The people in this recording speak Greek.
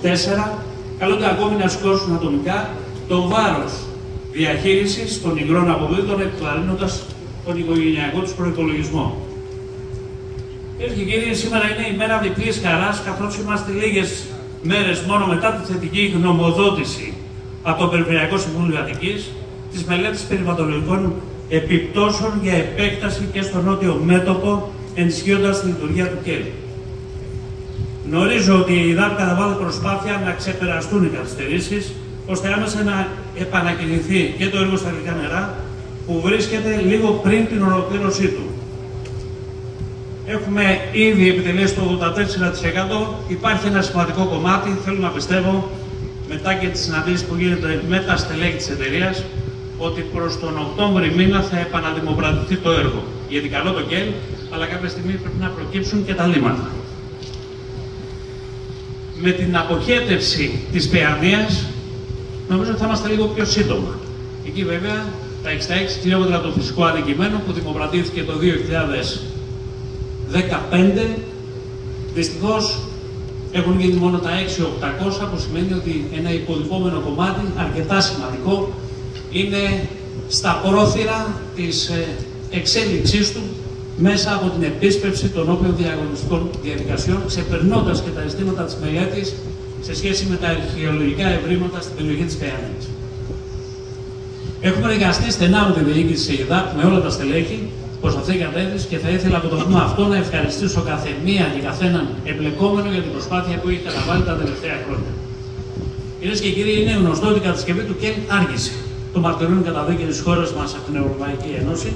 4 καλούνται ακόμη να σηκώσουν ατομικά το βάρος διαχείρισης των υγρών αποβλήτων, επιβαρύνοντας τον οικογενειακό τους προϋπολογισμό. Κυρίες και κύριοι, σήμερα είναι η μέρα διπλής χαράς, καθώς είμαστε λίγες μέρες μόνο μετά τη θετική γνωμοδότηση από το Περιφερειακό Συμβούλιο Αττικής της μελέτης περιβαλλοντολογικών επιπτώσεων για επέκταση και στο νότιο μέτωπο, ενισχύοντας τη λειτουργία του ΚΕΛ. Γνωρίζω ότι η ΕΔΑΠ καταβάλλει προσπάθεια να ξεπεραστούν οι καθυστερήσεις, ώστε άμεσα να επανακινηθεί και το έργο στα γλυκά νερά, που βρίσκεται λίγο πριν την ολοκλήρωσή του. Έχουμε ήδη επιτελέσει το 84%. Υπάρχει ένα σημαντικό κομμάτι, θέλω να πιστεύω, μετά και τις συναντήσεις που γίνεται με τα στελέχη της εταιρείας, ότι προς τον Οκτώβρη μήνα θα επαναδημοπρατηθεί το έργο. Γιατί καλό το ΚΕΛ, αλλά κάποια στιγμή πρέπει να προκύψουν και τα λίμματα. Με την αποχέτευση της Παιανίας, νομίζω ότι θα είμαστε λίγο πιο σύντομα. Εκεί βέβαια τα 66 χιλιόμετρα του φυσικού αντικειμένου που δημοπρατήθηκε το 2015, δυστυχώς έχουν γίνει μόνο τα 6.800, που σημαίνει ότι ένα υπολοιπόμενο κομμάτι, αρκετά σημαντικό, είναι στα πρόθυρα της εξέλιξής του μέσα από την επίσπευση των όποιων διαγωνιστικών διαδικασιών, ξεπερνώντας και τα αισθήματα της μελέτης σε σχέση με τα αρχαιολογικά ευρήματα στην περιοχή της Παιανίας. Έχουμε εργαστεί στενά με τη διοίκηση της ΕΔΑΠ, με όλα τα στελέχη, προς αυτήν την κατεύθυνση, και θα ήθελα από το βήμα αυτό να ευχαριστήσω κάθε μία και καθέναν εμπλεκόμενο για την προσπάθεια που έχει καταβάλει τα τελευταία χρόνια. Κυρίες και κύριοι, είναι γνωστό ότι η κατασκευή του ΚΕΛ άργησε. Το μαρτυρούν οι καταδίκες της χώρας μας από την Ευρωπαϊκή Ένωση.